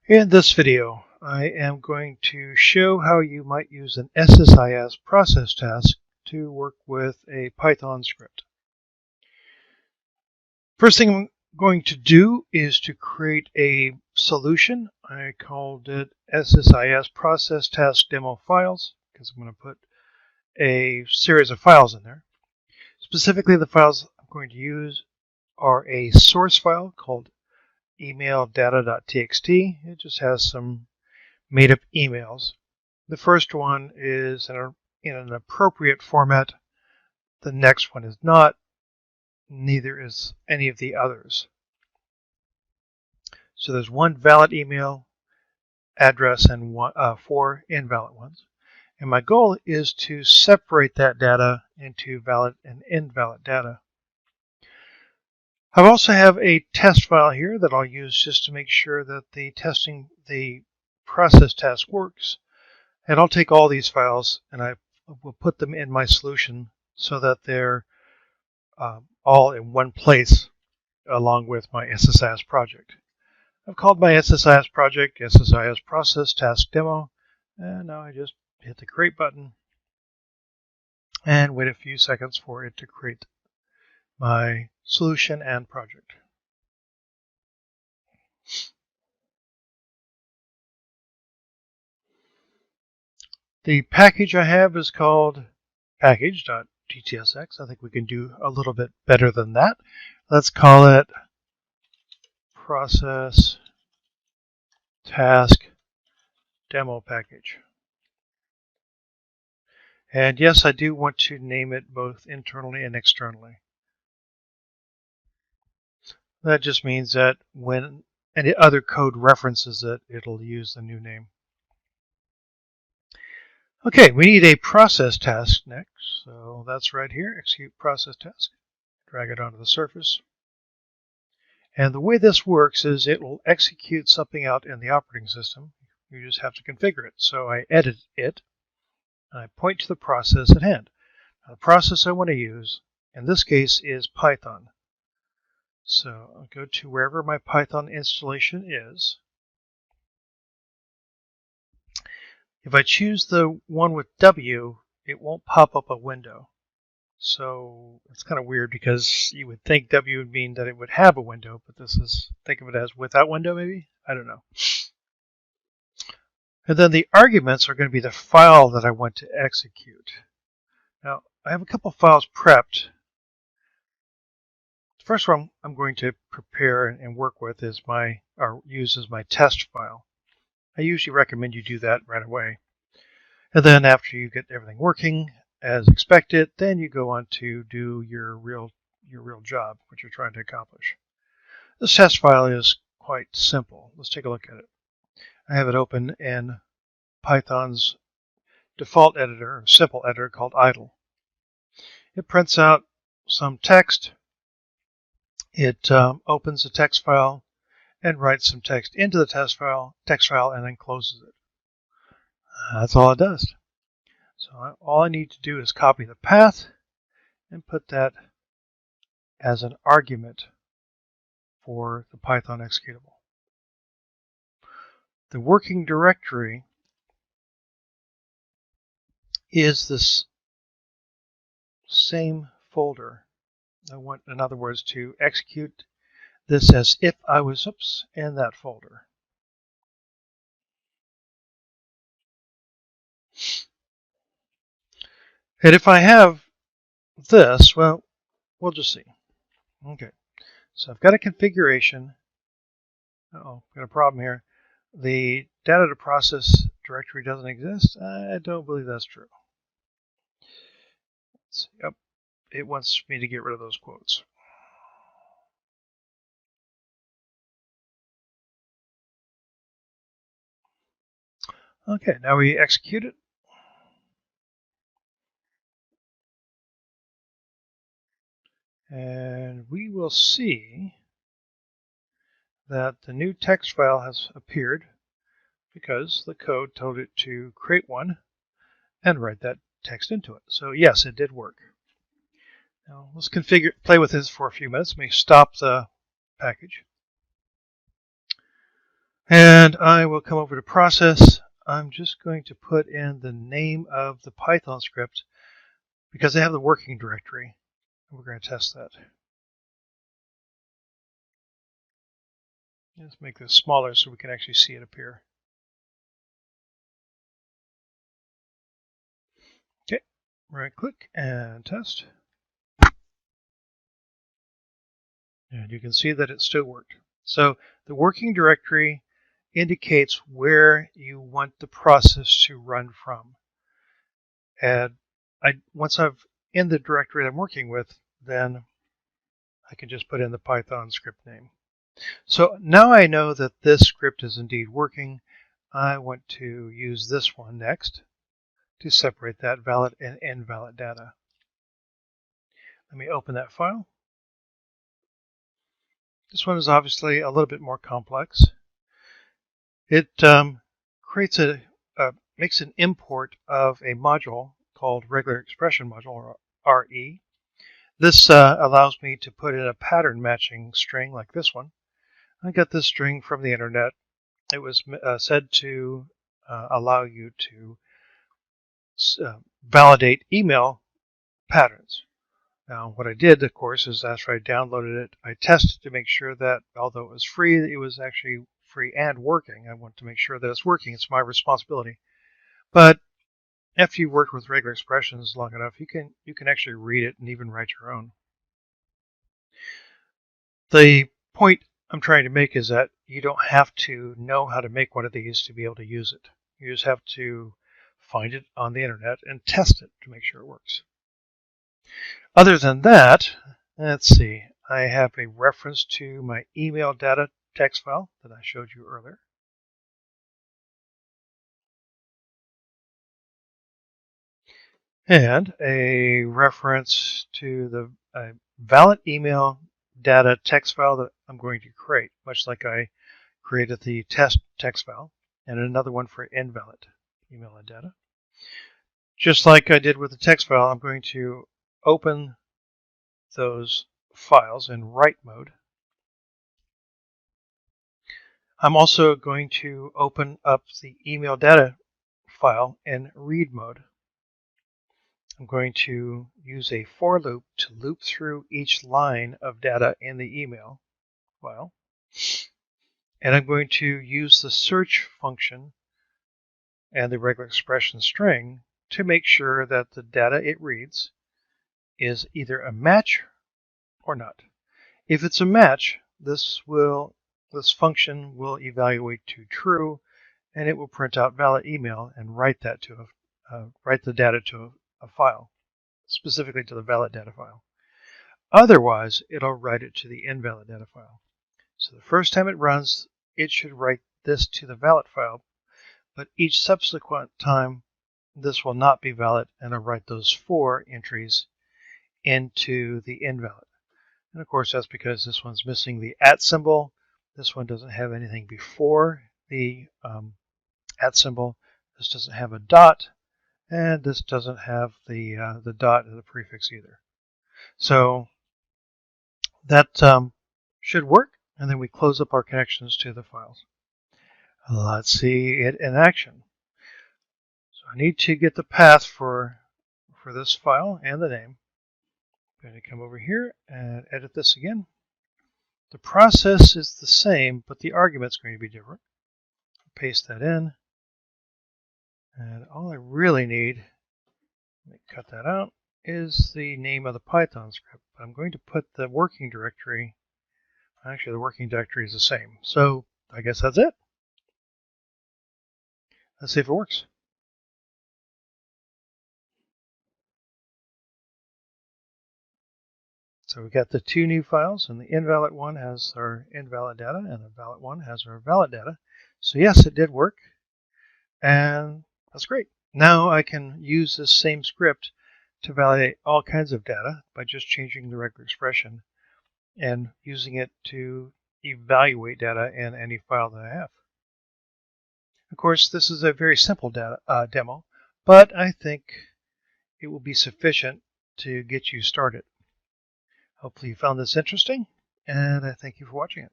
In this video, I am going to show how you might use an SSIS process task to work with a Python script. First thing I'm going to do is to create a solution. I called it SSIS process task demo files because I'm going to put a series of files in there. Specifically, the files I'm going to use are a source file called email-data.txt. It just has some made-up emails. The first one is in an appropriate format. The next one is not. Neither is any of the others. So there's one valid email address and four invalid ones. And my goal is to separate that data into valid and invalid data. I also have a test file here that I'll use just to make sure that the process task works. And I'll take all these files and I will put them in my solution so that they're all in one place along with my SSIS project. I've called my SSIS project SSIS Process Task Demo, and now I just hit the Create button and wait a few seconds for it to create my solution and project. The package I have is called package.gtsx. I think we can do a little bit better than that. Let's call it process task demo package. And yes, I do want to name it both internally and externally. That just means that when any other code references it, it'll use the new name. Okay, we need a process task next. So that's right here, execute process task. Drag it onto the surface. And the way this works is it will execute something out in the operating system. You just have to configure it. So I edit it, and I point to the process at hand. Now, the process I want to use, in this case, is Python. So I'll go to wherever my Python installation is. If I choose the one with W, it won't pop up a window. So it's kind of weird because you would think W would mean that it would have a window, but this is, think of it as without window maybe? I don't know. And then the arguments are going to be the file that I want to execute. Now, I have a couple files prepped. The first one I'm going to prepare and work with is use as my test file. I usually recommend you do that right away. And then after you get everything working as expected, then you go on to do your real job, what you're trying to accomplish. This test file is quite simple. Let's take a look at it. I have it open in Python's default editor, or simple editor called idle. It prints out some text. It opens the text file and writes some text into the text file, and then closes it. That's all it does. So all I need to do is copy the path and put that as an argument for the Python executable. The working directory is this same folder. I want, in other words, to execute this as if I was in that folder. And if I have this, well, we'll just see. Okay, so I've got a configuration. Uh-oh, got a problem here. The data to process directory doesn't exist. I don't believe that's true. Let's see. Yep, it wants me to get rid of those quotes. Okay, now we execute it. And we will see that the new text file has appeared because the code told it to create one and write that text into it. So yes, it did work. Now let's play with this for a few minutes. Let me stop the package. And I will come over to process. I'm just going to put in the name of the Python script because I have the working directory. We're going to test that. Let's make this smaller so we can actually see it appear. Okay, right click and test. And you can see that it still worked. So the working directory indicates where you want the process to run from. And once I'm in the directory I'm working with, then I can just put in the Python script name. So now I know that this script is indeed working. I want to use this one next to separate that valid and invalid data. Let me open that file. This one is obviously a little bit more complex. It creates makes an import of a module called regular expression module, or RE. This allows me to put in a pattern matching string like this one. I got this string from the internet. It was said to allow you to validate email patterns. Now, what I did, of course, is after I downloaded it, I tested to make sure that although it was free, it was actually free and working. I want to make sure that it's working. It's my responsibility. But after you've worked with regular expressions long enough, you can actually read it and even write your own. The point I'm trying to make is that you don't have to know how to make one of these to be able to use it. You just have to find it on the internet and test it to make sure it works. Other than that, let's see, I have a reference to my email data text file that I showed you earlier. And a reference to the valid email data text file that I'm going to create, much like I created the test text file, and another one for invalid email data. Just like I did with the text file, I'm going to open those files in write mode. I'm also going to open up the email data file in read mode. I'm going to use a for loop to loop through each line of data in the email file. And I'm going to use the search function and the regular expression string to make sure that the data it reads is either a match or not. If it's a match, this function will evaluate to true, and it will print out valid email and write that to write the data to a file, specifically to the valid data file. Otherwise, it'll write it to the invalid data file. So the first time it runs, it should write this to the valid file, but each subsequent time, this will not be valid, and it'll write those 4 entries into the invalid. And of course, that's because this one's missing the @ symbol. This one doesn't have anything before the @ symbol. This doesn't have a dot, and this doesn't have the dot and the prefix either. So that should work, and then we close up our connections to the files. Let's see it in action. So I need to get the path for this file and the name. I'm going to come over here and edit this again. The process is the same, but the argument's going to be different. Paste that in. And all I really need, let me cut that out, is the name of the Python script. I'm going to put the working directory, actually the working directory is the same. So I guess that's it. Let's see if it works. So we got the 2 new files, and the invalid one has our invalid data, and the valid one has our valid data. So yes, it did work, and that's great. Now I can use this same script to validate all kinds of data by just changing the regular expression and using it to evaluate data in any file that I have. Of course, this is a very simple demo, but I think it will be sufficient to get you started. Hopefully you found this interesting, and I thank you for watching it.